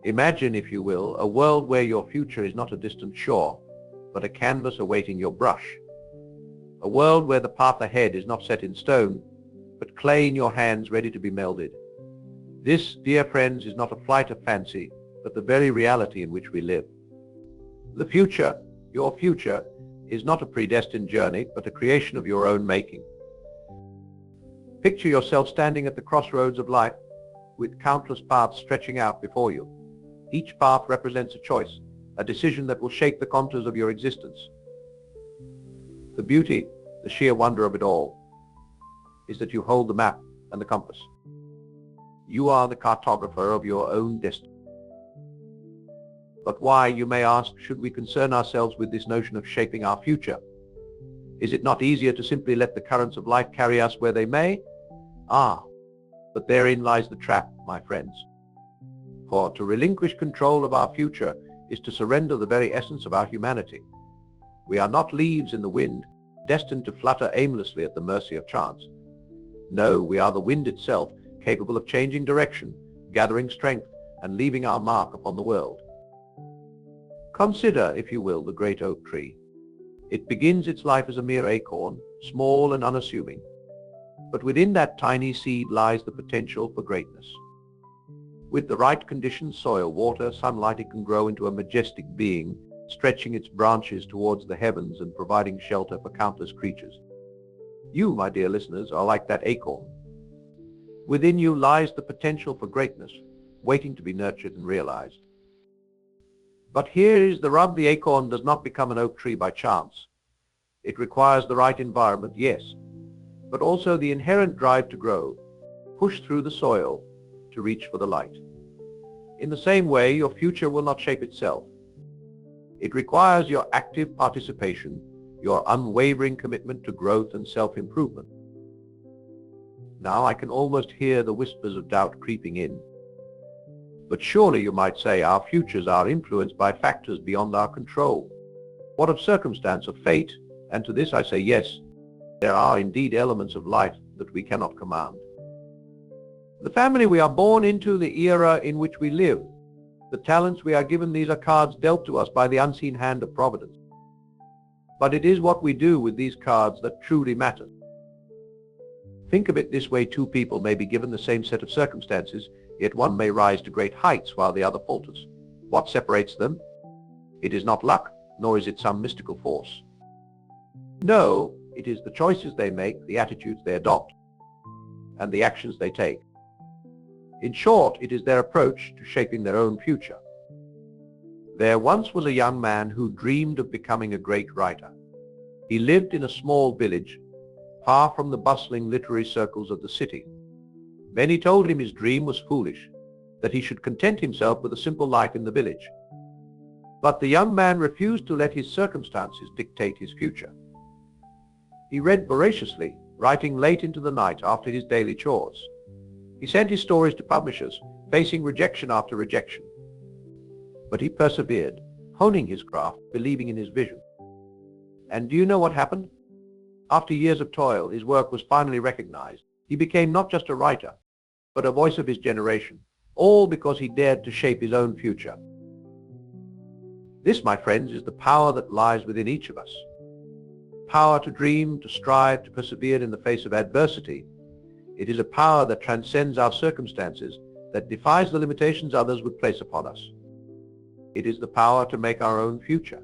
Imagine, if you will, a world where your future is not a distant shore, but a canvas awaiting your brush. A world where the path ahead is not set in stone, but clay in your hands ready to be melded. This, dear friends, is not a flight of fancy, but the very reality in which we live. The future, your future, is not a predestined journey, but a creation of your own making. Picture yourself standing at the crossroads of life, with countless paths stretching out before you. Each path represents a choice, a decision that will shape the contours of your existence. The beauty, the sheer wonder of it all, is that you hold the map and the compass. You are the cartographer of your own destiny. But why, you may ask, should we concern ourselves with this notion of shaping our future? Is it not easier to simply let the currents of life carry us where they may? But therein lies the trap, my friends. For to relinquish control of our future is to surrender the very essence of our humanity. We are not leaves in the wind, destined to flutter aimlessly at the mercy of chance. No, we are the wind itself, capable of changing direction, gathering strength, and leaving our mark upon the world. Consider, if you will, the great oak tree. It begins its life as a mere acorn, small and unassuming. But within that tiny seed lies the potential for greatness. With the right conditions, soil, water, sunlight, it can grow into a majestic being, stretching its branches towards the heavens and providing shelter for countless creatures. You, my dear listeners, are like that acorn. Within you lies the potential for greatness, waiting to be nurtured and realized. But here is the rub: the acorn does not become an oak tree by chance. It requires the right environment, yes, but also the inherent drive to grow, push through the soil, to reach for the light. In the same way, your future will not shape itself. It requires your active participation, your unwavering commitment to growth and self-improvement. Now I can almost hear the whispers of doubt creeping in. But surely, you might say, our futures are influenced by factors beyond our control. What of circumstance, of fate? And to this I say yes, there are indeed elements of life that we cannot command. The family we are born into, the era in which we live, the talents we are given, these are cards dealt to us by the unseen hand of Providence. But it is what we do with these cards that truly matters. Think of it this way: two people may be given the same set of circumstances, yet one may rise to great heights while the other falters. What separates them? It is not luck, nor is it some mystical force. No, it is the choices they make, the attitudes they adopt, and the actions they take. In short, it is their approach to shaping their own future. There once was a young man who dreamed of becoming a great writer. He lived in a small village, far from the bustling literary circles of the city. Many told him his dream was foolish, that he should content himself with a simple life in the village. But the young man refused to let his circumstances dictate his future. He read voraciously, writing late into the night after his daily chores. He sent his stories to publishers, facing rejection after rejection. But he persevered, honing his craft, believing in his vision. And do you know what happened? After years of toil, his work was finally recognized. He became not just a writer, but a voice of his generation, all because he dared to shape his own future. This, my friends, is the power that lies within each of us. Power to dream, to strive, to persevere in the face of adversity. It is a power that transcends our circumstances, that defies the limitations others would place upon us. It is the power to make our own future.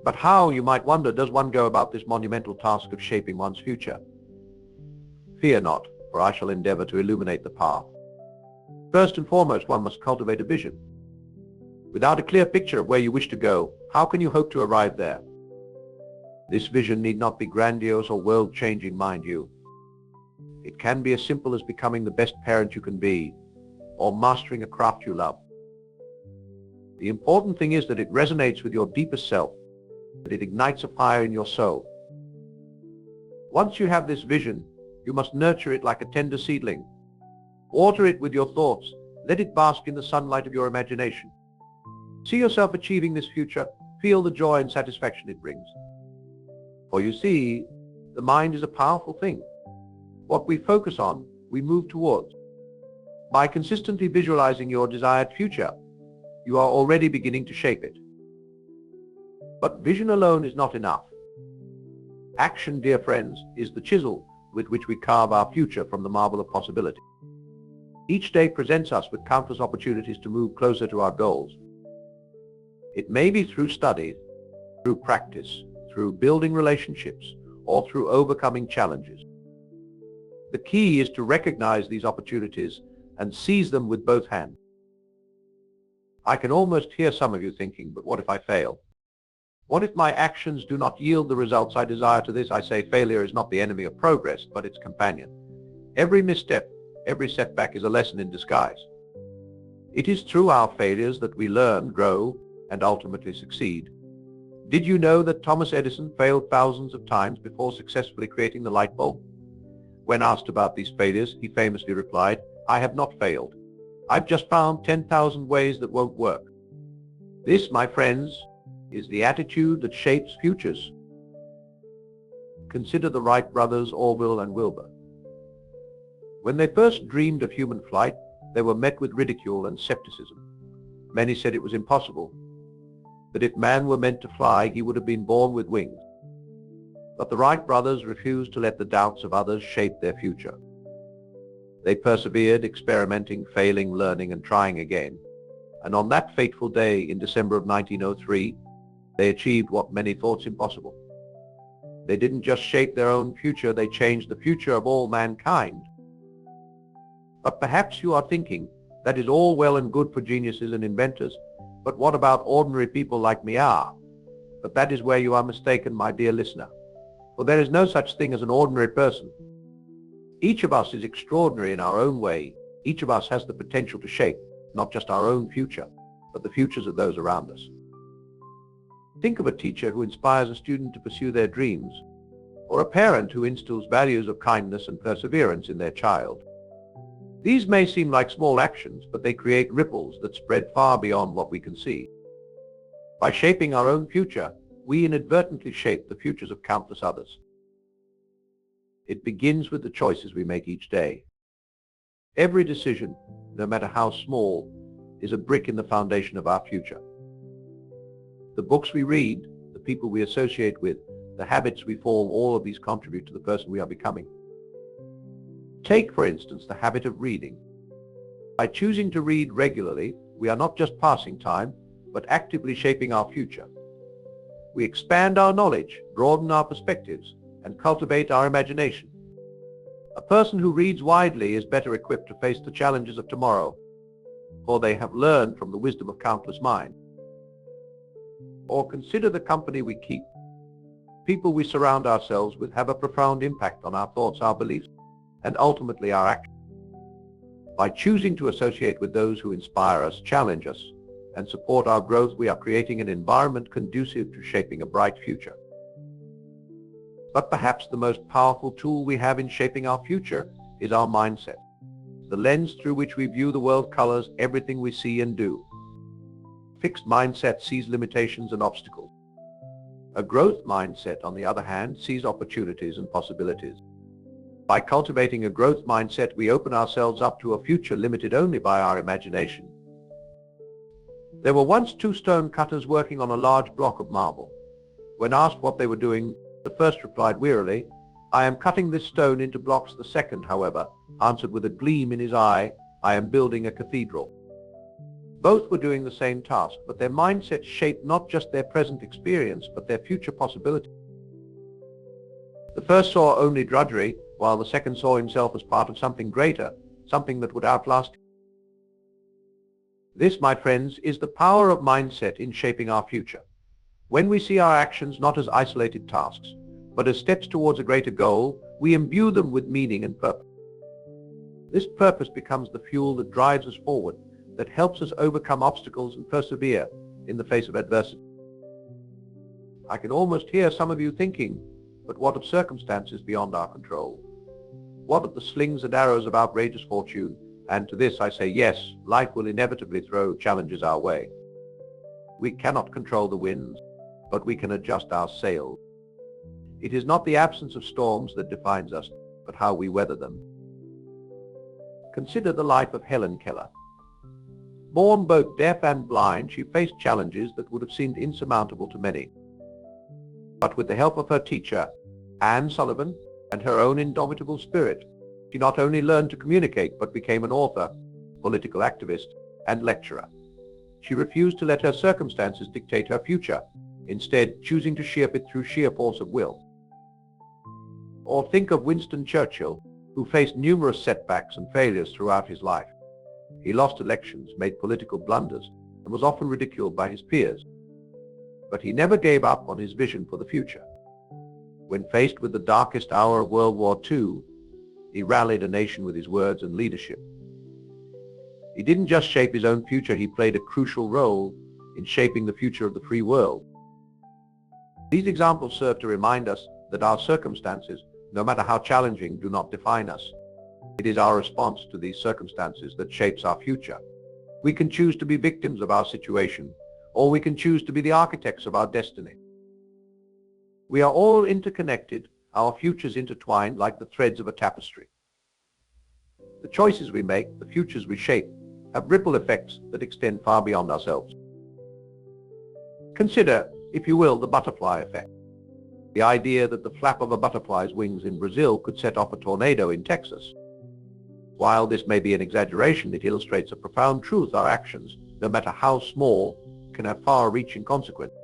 But how, you might wonder, does one go about this monumental task of shaping one's future? Fear not, for I shall endeavor to illuminate the path. First and foremost, one must cultivate a vision. Without a clear picture of where you wish to go, how can you hope to arrive there? This vision need not be grandiose or world-changing, mind you. It can be as simple as becoming the best parent you can be, or mastering a craft you love. The important thing is that it resonates with your deepest self, that it ignites a fire in your soul. Once you have this vision, you must nurture it like a tender seedling. Water it with your thoughts. Let it bask in the sunlight of your imagination. See yourself achieving this future. Feel the joy and satisfaction it brings. For you see, the mind is a powerful thing. What we focus on, we move towards. By consistently visualizing your desired future, you are already beginning to shape it. But vision alone is not enough. Action, dear friends, is the chisel with which we carve our future from the marble of possibility. Each day presents us with countless opportunities to move closer to our goals. It may be through study, through practice, through building relationships, or through overcoming challenges. The key is to recognize these opportunities and seize them with both hands. I can almost hear some of you thinking, but what if I fail? What if my actions do not yield the results I desire? To this I say, failure is not the enemy of progress, but its companion. Every misstep, every setback is a lesson in disguise. It is through our failures that we learn, grow, and ultimately succeed. Did you know that Thomas Edison failed thousands of times before successfully creating the light bulb? When asked about these failures, he famously replied, "I have not failed. I've just found 10,000 ways that won't work." This, my friends, is the attitude that shapes futures. Consider the Wright brothers, Orville and Wilbur. When they first dreamed of human flight, they were met with ridicule and skepticism. Many said it was impossible, that if man were meant to fly, he would have been born with wings. But the Wright brothers refused to let the doubts of others shape their future. They persevered, experimenting, failing, learning, and trying again. And on that fateful day in December of 1903, they achieved what many thought impossible. They didn't just shape their own future, they changed the future of all mankind. But perhaps you are thinking, that is all well and good for geniuses and inventors, but what about ordinary people like me? But that is where you are mistaken, my dear listener. For there is no such thing as an ordinary person. Each of us is extraordinary in our own way. Each of us has the potential to shape not just our own future, but the futures of those around us. Think of a teacher who inspires a student to pursue their dreams, or a parent who instills values of kindness and perseverance in their child. These may seem like small actions, but they create ripples that spread far beyond what we can see. By shaping our own future, we inadvertently shape the futures of countless others. It begins with the choices we make each day. Every decision, no matter how small, is a brick in the foundation of our future. The books we read, the people we associate with, the habits we form, all of these contribute to the person we are becoming. Take, for instance, the habit of reading. By choosing to read regularly, we are not just passing time, but actively shaping our future. We expand our knowledge, broaden our perspectives, and cultivate our imagination. A person who reads widely is better equipped to face the challenges of tomorrow, for they have learned from the wisdom of countless minds. Or consider the company we keep. People we surround ourselves with have a profound impact on our thoughts, our beliefs, and ultimately our actions. By choosing to associate with those who inspire us, challenge us, and support our growth, we are creating an environment conducive to shaping a bright future. But perhaps the most powerful tool we have in shaping our future is our mindset. The lens through which we view the world colors everything we see and do. Fixed mindset sees limitations and obstacles. A growth mindset, on the other hand, sees opportunities and possibilities. By cultivating a growth mindset, we open ourselves up to a future limited only by our imagination. There were once two stone cutters working on a large block of marble. When asked what they were doing, the first replied wearily, "I am cutting this stone into blocks." The second, however, answered with a gleam in his eye, "I am building a cathedral." Both were doing the same task, but their mindset shaped not just their present experience, but their future possibilities. The first saw only drudgery, while the second saw himself as part of something greater, something that would outlast him. This, my friends, is the power of mindset in shaping our future. When we see our actions not as isolated tasks, but as steps towards a greater goal, we imbue them with meaning and purpose. This purpose becomes the fuel that drives us forward, that helps us overcome obstacles and persevere in the face of adversity. I can almost hear some of you thinking, but what of circumstances beyond our control? What of the slings and arrows of outrageous fortune? And to this I say, yes, life will inevitably throw challenges our way. We cannot control the winds, but we can adjust our sails. It is not the absence of storms that defines us, but how we weather them. Consider the life of Helen Keller. Born both deaf and blind, she faced challenges that would have seemed insurmountable to many. But with the help of her teacher, Anne Sullivan, and her own indomitable spirit, she not only learned to communicate but became an author, political activist, and lecturer. She refused to let her circumstances dictate her future, instead choosing to shape it through sheer force of will. Or think of Winston Churchill, who faced numerous setbacks and failures throughout his life. He lost elections, made political blunders, and was often ridiculed by his peers. But he never gave up on his vision for the future. When faced with the darkest hour of World War II, he rallied a nation with his words and leadership. He didn't just shape his own future, he played a crucial role in shaping the future of the free world. These examples serve to remind us that our circumstances, no matter how challenging, do not define us. It is our response to these circumstances that shapes our future. We can choose to be victims of our situation, or we can choose to be the architects of our destiny. We are all interconnected, our futures intertwined like the threads of a tapestry. The choices we make, the futures we shape, have ripple effects that extend far beyond ourselves. Consider, if you will, the butterfly effect. The idea that the flap of a butterfly's wings in Brazil could set off a tornado in Texas. While this may be an exaggeration, it illustrates a profound truth: our actions, no matter how small, can have far-reaching consequences.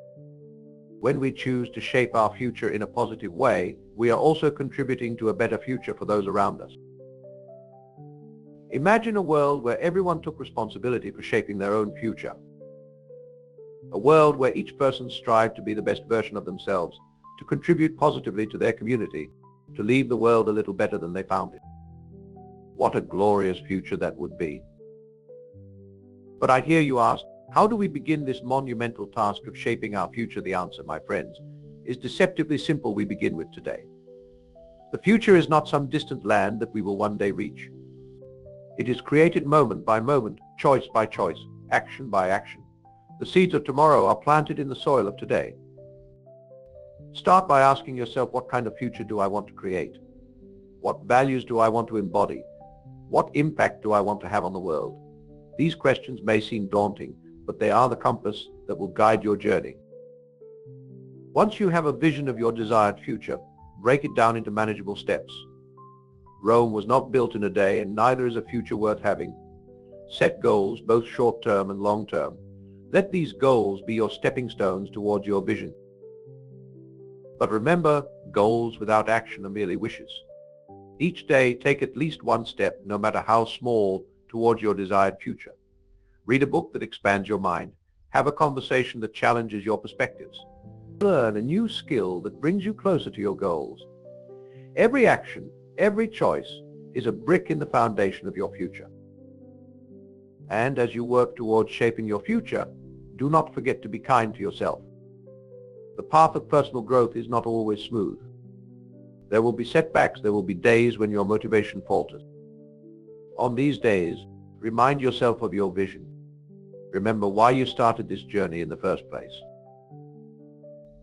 When we choose to shape our future in a positive way, we are also contributing to a better future for those around us. Imagine a world where everyone took responsibility for shaping their own future. A world where each person strived to be the best version of themselves, to contribute positively to their community, to leave the world a little better than they found it. What a glorious future that would be. But I hear you ask, how do we begin this monumental task of shaping our future? The answer, my friends, is deceptively simple. We begin with today. The future is not some distant land that we will one day reach. It is created moment by moment, choice by choice, action by action. The seeds of tomorrow are planted in the soil of today. Start by asking yourself, what kind of future do I want to create? What values do I want to embody? What impact do I want to have on the world? These questions may seem daunting, but they are the compass that will guide your journey. Once you have a vision of your desired future, break it down into manageable steps. Rome was not built in a day, and neither is a future worth having. Set goals, both short-term and long-term. Let these goals be your stepping stones towards your vision. But remember, goals without action are merely wishes. Each day, take at least one step, no matter how small, towards your desired future. Read a book that expands your mind. Have a conversation that challenges your perspectives. Learn a new skill that brings you closer to your goals. Every action, every choice is a brick in the foundation of your future. And as you work towards shaping your future, do not forget to be kind to yourself. The path of personal growth is not always smooth. There will be setbacks, there will be days when your motivation falters. On these days, remind yourself of your vision. Remember why you started this journey in the first place.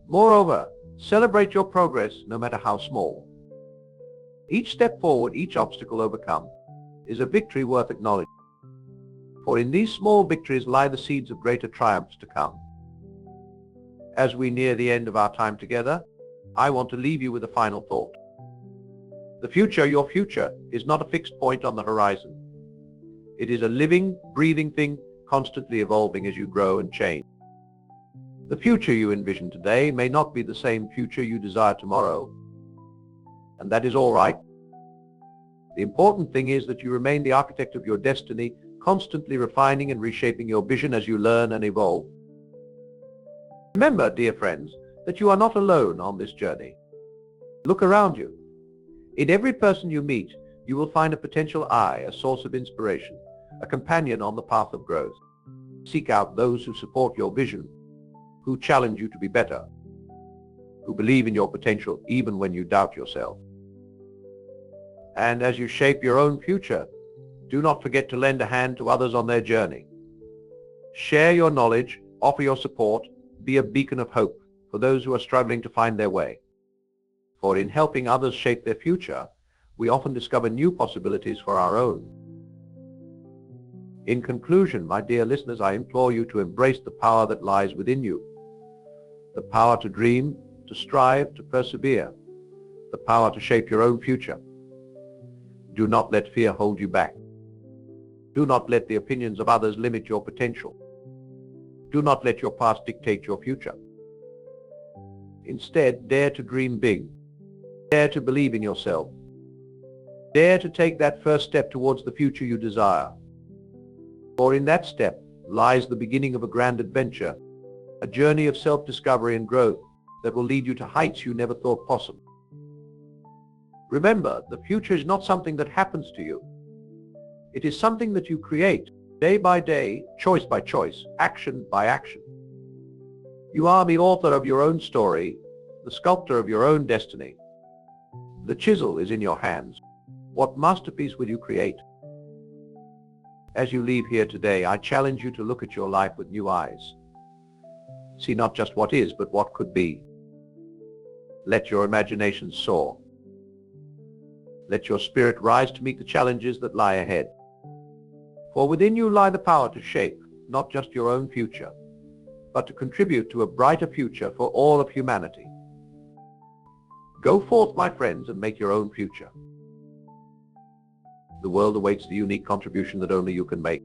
Moreover, celebrate your progress, no matter how small. Each step forward, each obstacle overcome, is a victory worth acknowledging. For in these small victories lie the seeds of greater triumphs to come. As we near the end of our time together, I want to leave you with a final thought. The future, your future, is not a fixed point on the horizon. It is a living, breathing thing, constantly evolving as you grow and change. The future you envision today may not be the same future you desire tomorrow, and that is all right. The important thing is that you remain the architect of your destiny, constantly refining and reshaping your vision as you learn and evolve. Remember, dear friends, that you are not alone on this journey. Look around you. In every person you meet, you will find a potential eye, a source of inspiration, a companion on the path of growth. Seek out those who support your vision, who challenge you to be better, who believe in your potential even when you doubt yourself. And as you shape your own future, do not forget to lend a hand to others on their journey. Share your knowledge, offer your support, be a beacon of hope for those who are struggling to find their way. For in helping others shape their future, we often discover new possibilities for our own. In conclusion, my dear listeners, I implore you to embrace the power that lies within you. The power to dream, to strive, to persevere. The power to shape your own future. Do not let fear hold you back. Do not let the opinions of others limit your potential. Do not let your past dictate your future. Instead, dare to dream big. Dare to believe in yourself. Dare to take that first step towards the future you desire. For in that step lies the beginning of a grand adventure, a journey of self-discovery and growth that will lead you to heights you never thought possible. Remember, the future is not something that happens to you. It is something that you create, day by day, choice by choice, action by action. You are the author of your own story, the sculptor of your own destiny. The chisel is in your hands. What masterpiece will you create? As you leave here today, I challenge you to look at your life with new eyes. See not just what is, but what could be. Let your imagination soar. Let your spirit rise to meet the challenges that lie ahead. For within you lie the power to shape not just your own future, but to contribute to a brighter future for all of humanity. Go forth, my friends, and make your own future. The world awaits the unique contribution that only you can make.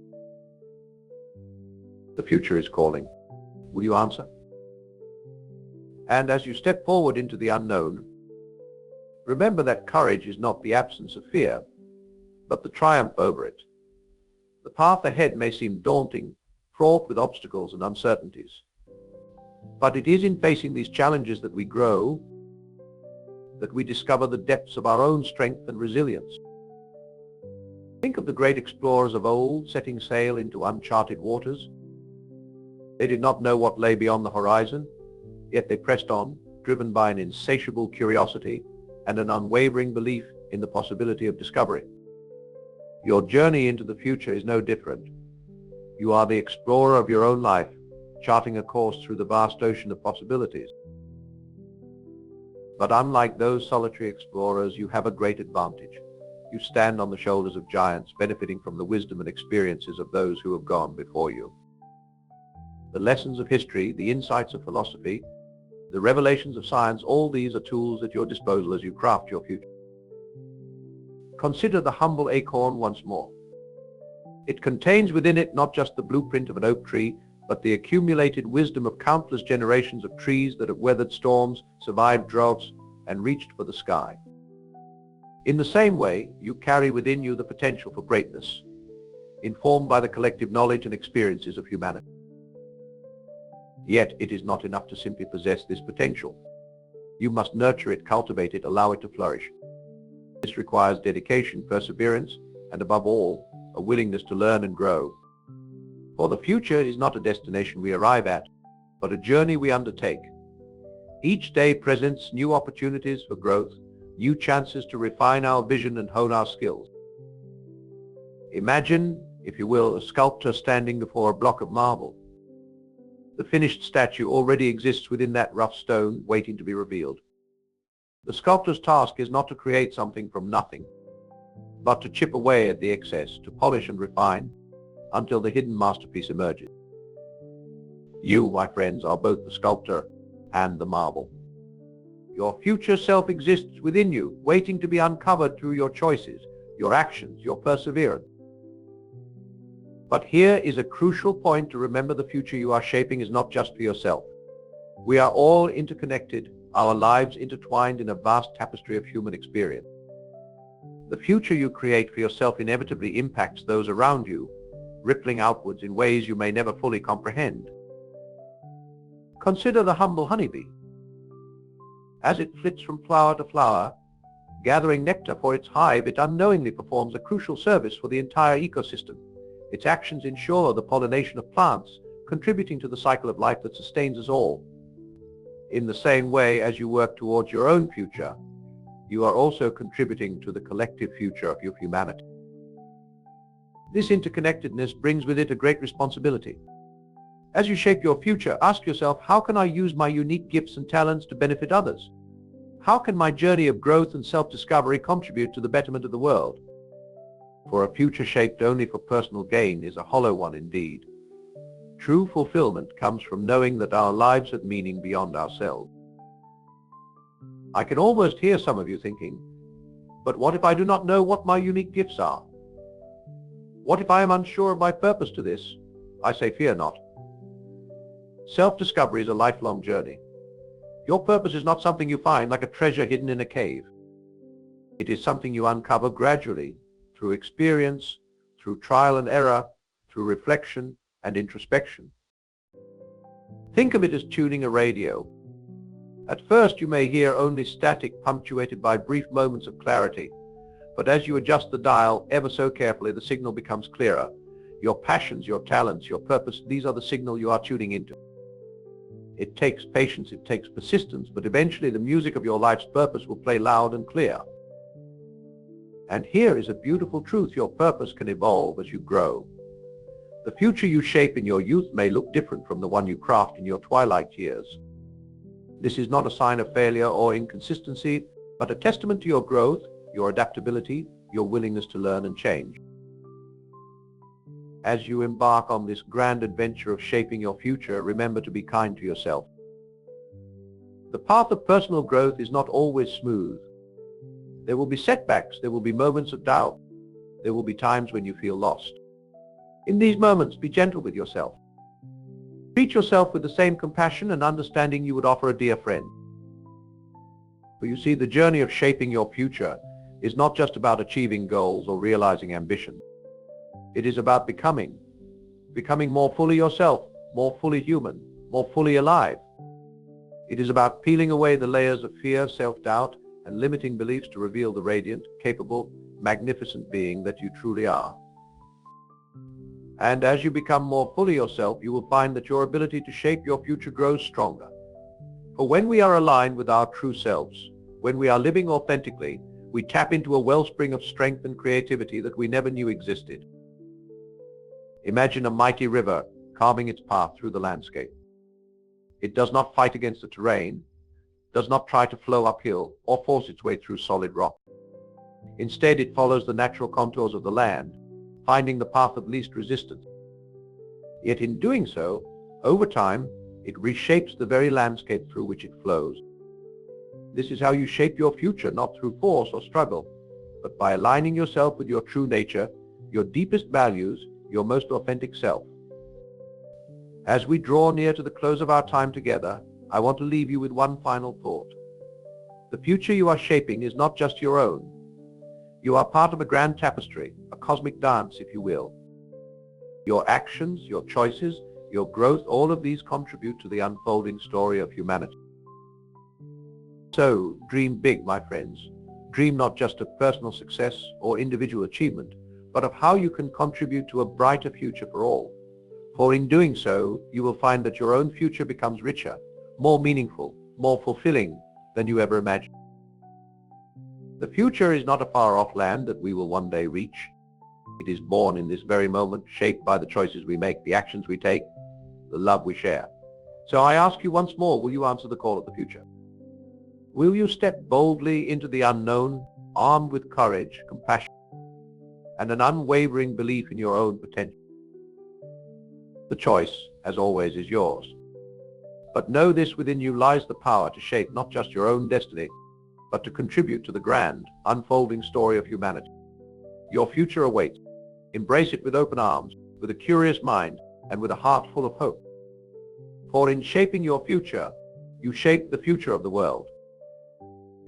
The future is calling. Will you answer? And as you step forward into the unknown, remember that courage is not the absence of fear, but the triumph over it. The path ahead may seem daunting, fraught with obstacles and uncertainties. But it is in facing these challenges that we grow, that we discover the depths of our own strength and resilience. Think of the great explorers of old setting sail into uncharted waters. They did not know what lay beyond the horizon, yet they pressed on, driven by an insatiable curiosity and an unwavering belief in the possibility of discovery. Your journey into the future is no different. You are the explorer of your own life, charting a course through the vast ocean of possibilities. But unlike those solitary explorers, you have a great advantage. You stand on the shoulders of giants, benefiting from the wisdom and experiences of those who have gone before you. The lessons of history, the insights of philosophy, the revelations of science, all these are tools at your disposal as you craft your future. Consider the humble acorn once more. It contains within it not just the blueprint of an oak tree, but the accumulated wisdom of countless generations of trees that have weathered storms, survived droughts, and reached for the sky. In the same way, you carry within you the potential for greatness, informed by the collective knowledge and experiences of humanity. Yet it is not enough to simply possess this potential. You must nurture it, cultivate it, allow it to flourish. This requires dedication, perseverance, and above all, a willingness to learn and grow. For the future is not a destination we arrive at, but a journey we undertake. Each day presents new opportunities for growth, new chances to refine our vision and hone our skills. Imagine, if you will, a sculptor standing before a block of marble. The finished statue already exists within that rough stone, waiting to be revealed. The sculptor's task is not to create something from nothing, but to chip away at the excess, to polish and refine, until the hidden masterpiece emerges. You, my friends, are both the sculptor and the marble. Your future self exists within you, waiting to be uncovered through your choices, your actions, your perseverance. But here is a crucial point to remember: the future you are shaping is not just for yourself. We are all interconnected, our lives intertwined in a vast tapestry of human experience. The future you create for yourself inevitably impacts those around you, rippling outwards in ways you may never fully comprehend. Consider the humble honeybee. As it flits from flower to flower, gathering nectar for its hive, it unknowingly performs a crucial service for the entire ecosystem. Its actions ensure the pollination of plants, contributing to the cycle of life that sustains us all. In the same way, as you work towards your own future, you are also contributing to the collective future of your humanity. This interconnectedness brings with it a great responsibility. As you shape your future, ask yourself, how can I use my unique gifts and talents to benefit others? How can my journey of growth and self-discovery contribute to the betterment of the world? For a future shaped only for personal gain is a hollow one indeed. True fulfillment comes from knowing that our lives have meaning beyond ourselves. I can almost hear some of you thinking, but what if I do not know what my unique gifts are? What if I am unsure of my purpose to this? I say, fear not. Self-discovery is a lifelong journey. Your purpose is not something you find like a treasure hidden in a cave. It is something you uncover gradually, through experience, through trial and error, through reflection and introspection. Think of it as tuning a radio. At first you may hear only static punctuated by brief moments of clarity, but as you adjust the dial ever so carefully, the signal becomes clearer. Your passions, your talents, your purpose, these are the signal you are tuning into. It takes patience, it takes persistence, but eventually the music of your life's purpose will play loud and clear. And here is a beautiful truth: your purpose can evolve as you grow. The future you shape in your youth may look different from the one you craft in your twilight years. This is not a sign of failure or inconsistency, but a testament to your growth, your adaptability, your willingness to learn and change. As you embark on this grand adventure of shaping your future, remember to be kind to yourself. The path of personal growth is not always smooth. There will be setbacks, there will be moments of doubt, there will be times when you feel lost. In these moments, be gentle with yourself. Treat yourself with the same compassion and understanding you would offer a dear friend. For you see, the journey of shaping your future is not just about achieving goals or realizing ambition. It is about becoming more fully yourself, more fully human, more fully alive. It is about peeling away the layers of fear, self-doubt, and limiting beliefs to reveal the radiant, capable, magnificent being that you truly are. And as you become more fully yourself, you will find that your ability to shape your future grows stronger. For when we are aligned with our true selves, when we are living authentically, we tap into a wellspring of strength and creativity that we never knew existed. Imagine a mighty river carving its path through the landscape. It does not fight against the terrain, does not try to flow uphill or force its way through solid rock. Instead, it follows the natural contours of the land, finding the path of least resistance. Yet in doing so, over time, it reshapes the very landscape through which it flows. This is how you shape your future, not through force or struggle, but by aligning yourself with your true nature, your deepest values, your most authentic self. As we draw near to the close of our time together, I want to leave you with one final thought. The future you are shaping is not just your own. You are part of a grand tapestry, a cosmic dance, if you will. Your actions, your choices, your growth, all of these contribute to the unfolding story of humanity. So, dream big, my friends. Dream not just of personal success or individual achievement, but of how you can contribute to a brighter future for all. For in doing so, you will find that your own future becomes richer, more meaningful, more fulfilling than you ever imagined. The future is not a far-off land that we will one day reach. It is born in this very moment, shaped by the choices we make, the actions we take, the love we share. So I ask you once more, will you answer the call of the future? Will you step boldly into the unknown, armed with courage, compassion, and an unwavering belief in your own potential? The choice, as always, is yours. But know this: within you lies the power to shape not just your own destiny, but to contribute to the grand, unfolding story of humanity. Your future awaits. Embrace it with open arms, with a curious mind, and with a heart full of hope. For in shaping your future, you shape the future of the world.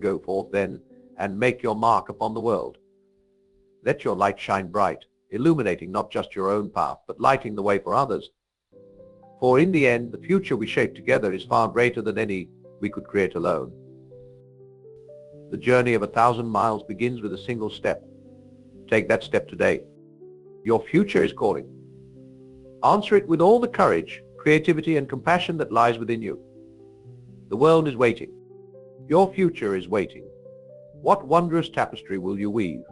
Go forth then, and make your mark upon the world. Let your light shine bright, illuminating not just your own path, but lighting the way for others. For in the end, the future we shape together is far greater than any we could create alone. The journey of 1,000 miles begins with a single step. Take that step today. Your future is calling. Answer it with all the courage, creativity, and compassion that lies within you. The world is waiting. Your future is waiting. What wondrous tapestry will you weave?